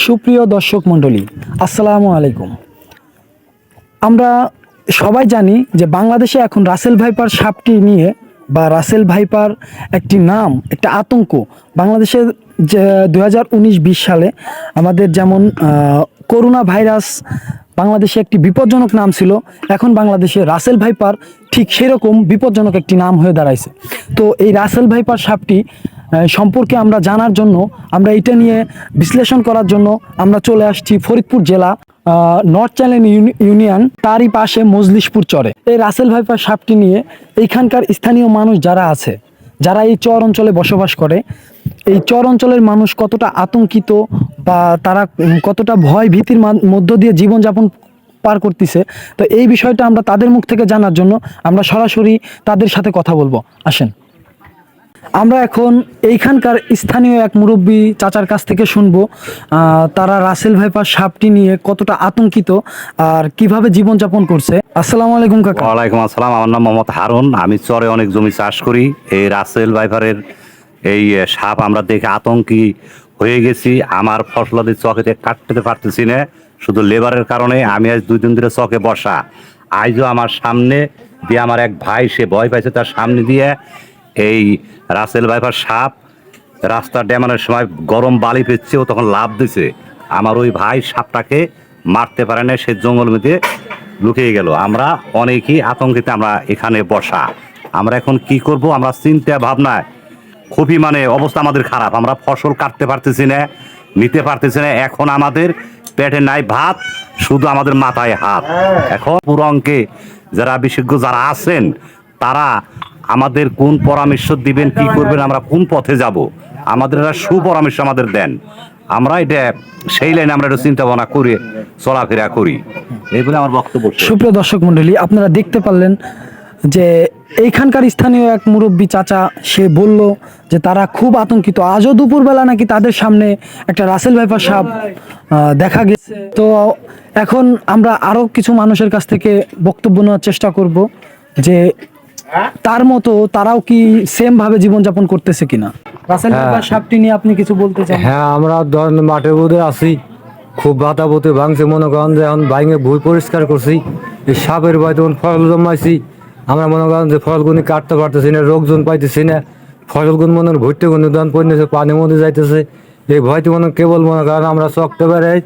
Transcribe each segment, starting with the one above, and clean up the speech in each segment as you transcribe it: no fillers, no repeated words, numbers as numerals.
সুপ্রিয় দর্শক মণ্ডলী, আসসালামু আলাইকুম। আমরা সবাই জানি যে বাংলাদেশে এখন রাসেল ভাইপার সাপটি নিয়ে বা রাসেল ভাইপার একটি নাম, একটা আতঙ্ক বাংলাদেশের যে 2019-20 সালে আমাদের যেমন করোনা ভাইরাস বাংলাদেশে একটি বিপজ্জনক নাম ছিল, এখন বাংলাদেশে রাসেল ভাইপার ঠিক সেরকম বিপজ্জনক একটি নাম হয়ে দাঁড়াইছে। তো এই রাসেল ভাইপার সাপটি সম্পর্কে আমরা জানার জন্য, আমরা এটা নিয়ে বিশ্লেষণ করার জন্য আমরা চলে আসছি ফরিদপুর জেলা নর্থ চ্যানেল ইউনিয়ন, তারই পাশে মজলিশপুর চরে। এই রাসেল ভাইপার সাপটি নিয়ে এইখানকার স্থানীয় মানুষ যারা আছে, যারা এই চর অঞ্চলে বসবাস করে, এই চর অঞ্চলের মানুষ কতটা আতঙ্কিত বা তারা কতটা ভয় ভীতির মধ্য দিয়ে জীবনযাপন পার করতেছে, তো এই বিষয়টা আমরা তাদের মুখ থেকে জানার জন্য আমরা সরাসরি তাদের সাথে কথা বলবো। আসেন, আমরা এখন এইখানকার স্থানীয় এক মুরব্বী চাচার কাছ থেকে শুনবো তারা রাসেল ভাইপার সাপটি নিয়ে কতটা আতঙ্কিত আর কিভাবে জীবনযাপন করছে। আসসালামু আলাইকুম কাকা। ওয়ালাইকুম আসসালাম। আমার নাম মোহাম্মদ হারুন। আমি চরে অনেক জমি চাষ করি। এই রাসেল ভাইপারের এই সাপ আমরা দেখে আতঙ্কি হয়ে গেছি। আমার ফসলাদি চকেতে কাটতে পারতেছি না, শুধু লেবারের কারণে। আমি আজ 2 দিন ধরে চকে বসা। আজও আমার সামনে দিয়ে আমার এক ভাই, সে ভয় পাইছে, তার সামনে দিয়ে এই রাসেল ভাইপার সাপ রাস্তা ড্যামানোর সময় গরম বালি পেচ্ছে, ও তখন লাভ দিছে। আমার ওই ভাই সাপটাকে মারতে পারে না, সে জঙ্গল মধ্যে লুকিয়ে গেল। আমরা অনেকেই আতঙ্কিত, আমরা এখানে বসা। আমরা এখন কি করব, আমরা চিন্তা ভাবনায় খুবই অবস্থা আমাদের খারাপ। আমরা ফসল কাটতে পারতেছি না, নিতে পারতেছি না। এখন আমাদের পেটে নাই ভাত, শুধু আমাদের মাথায় হাত। এখন পুরো অঙ্কে যারা বিশেষজ্ঞ যারা আছেন, তারা আমাদের কোন পরামর্শ দিবেন, কি করবেন, আমরা কোন পথে যাব, আমাদের একটা সুপরামর্শ আমাদের দেন। আমরা এটা সেই লাইনে আমরা একটু চিন্তা ভাবনা করে চলাফেরা করি। এই বলে আমার বক্তব্য। সুপ্রিয় দর্শক মণ্ডলী, আপনারা দেখতে পারলেন যে এইখানকার স্থানীয় এক মুরব্বী চাচা, সে বলল যে তারা খুব আতঙ্কিত। আজও দুপুরবেলা নাকি তাদের সামনে একটা রাসেল ভাইপার সাপ দেখা গেছে। তো এখন আমরা আরো কিছু মানুষের কাছ থেকে বক্তব্য নেওয়ার চেষ্টা করব যে তার মতো তারাও কি সেম ভাবে জীবনযাপন করতেছে কিনা। রাসেল ভাইপার সাপটি নিয়ে আপনি কিছু বলতে চান? হ্যাঁ, আমরা মাঠের মধ্যে আছি, খুব বাতাবতে ভাঙছে, মনে করেন যে এখন ভাঙে ভুই পরিষ্কার করছি। এই সাপের ভয় তখন ফসল জমাইছি, আমরা মনে করেন যে ফসলগুনি কাটতে পারতেছি না, লোকজন পাইতেছি না, ফসলগুন মনে ঘুরতে গুনি দান পড়তেছে, পানির মধ্যে যাইতেছে। এই ভয়তে মনে কেবল মনে করেন আমরা চকতে বেড়াই,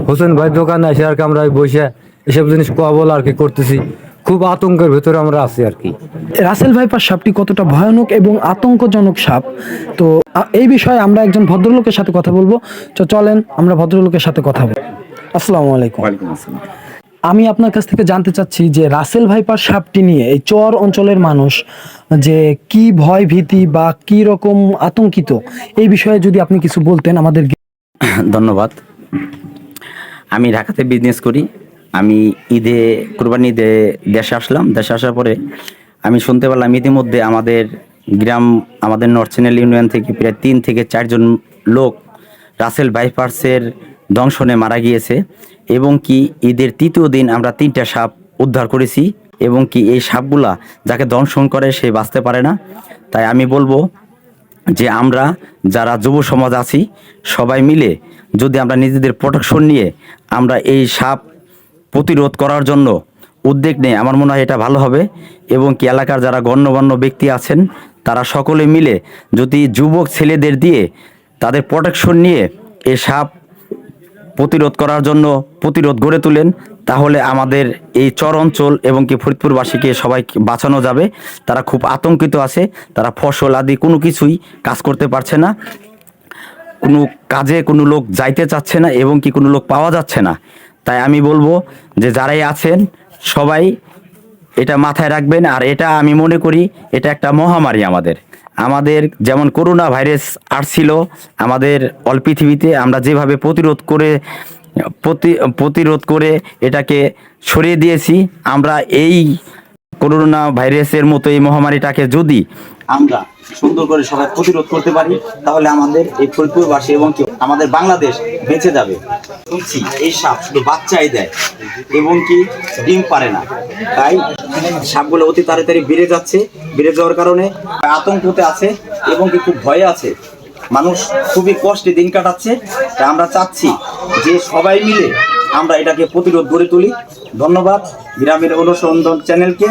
হোসেন ভাই দোকানে আসি আর কি, আমরা বসে এসব জিনিস কবল আর কি করতেছি। খুব আতঙ্কের ভেতরে আমরা আছি আর কি। রাসেল ভাইপার সাপটি কতটা ভয়ানক এবং আতঙ্কজনক সাপ, তো এই বিষয়ে আমরা একজন ভদ্রলোকের সাথে কথা বলবো। তো চলেন আমরা ভদ্রলোকের সাথে কথা বলবো। আসসালামু আলাইকুম। আমি আপনার কাছ থেকে জানতে চাচ্ছি যে রাসেল ভাইপার সাপটি নিয়ে এই চর অঞ্চলের মানুষ যে কি ভয় ভীতি বা কি রকম আতঙ্কিত, এই বিষয়ে যদি আপনি কিছু বলতেন আমাদের। ধন্যবাদ। আমি ঢাকাতে বিজনেস করি। আমি কুরবানি ঈদে দেশে আসলাম। দেশে আসার পরে আমি শুনতে পারলাম ইতিমধ্যে আমাদের গ্রাম, আমাদের নর্থ চ্যানেল ইউনিয়ন থেকে প্রায় 3 থেকে 4 জন লোক রাসেল ভাইপার্সের দংশনে মারা গিয়েছে, এবং কি ঈদের 3য় দিন আমরা 3টা সাপ উদ্ধার করেছি, এবং কি এই সাপগুলা যাকে দংশন করে সে বাঁচতে পারে না। তাই আমি বলবো যে আমরা যারা যুব সমাজ আছি, সবাই মিলে যদি আমরা নিজেদের প্রোটেকশন নিয়ে আমরা এই সাপ প্রতিরোধ করার জন্য উদ্যোগ নেই, আমার মনে হয় এটা ভালো হবে। এবং কি এলাকার যারা গণ্যমান্য ব্যক্তি আছেন, তারা সকলে মিলে যদি যুবক ছেলেদের দিয়ে তাদের প্রোটেকশন নিয়ে এই সাপ প্রতিরোধ করার জন্য প্রতিরোধ গড়ে তোলেন, তাহলে আমাদের এই চর অঞ্চল এবং কি ফরিদপুরবাসীকে সবাই বাঁচানো যাবে। তারা খুব আতঙ্কিত আছে, তারা ফসল আদি কোনো কিছুই কাজ করতে পারছে না, কোনো কাজে কোনো লোক যাইতে চাচ্ছে না, এবং কি কোনো লোক পাওয়া যাচ্ছে না। তাই আমি বলবো যে যারাই আছেন সবাই এটা মাথায় রাখবেন। আর এটা আমি মনে করি এটা একটা মহামারী। আমাদের যেমন করোনা ভাইরাস আসছিল আমাদের অল পৃথিবীতে, আমরা যেভাবে প্রতিরোধ করে এটাকে সরিয়ে দিয়েছি, আমরা এই করোনা ভাইরাসের মতো এই মহামারীটাকে যদি আমরা সুন্দর করে সবাই প্রতিরোধ করতে পারি, তাহলে আমাদের এই ফরিদপুরবাসী এবং আমাদের বাংলাদেশ বেঁচে যাবে। শুনছি এই সাপ শুধু বাচ্চাই দেয় এবং কি ডিম পারে না, তাই সাপগুলো অতি তাড়াতাড়ি বেড়ে যাচ্ছে। বেড়ে যাওয়ার কারণে আতঙ্কতে আছে এবং কি খুব ভয়ে আছে। মানুষ খুবই কষ্টে দিন কাটাচ্ছে। তাই আমরা চাচ্ছি যে সবাই মিলে আমরা এটাকে প্রতিরোধ গড়ে তুলি। ধন্যবাদ গ্রামের অনুসন্ধান চ্যানেলকে।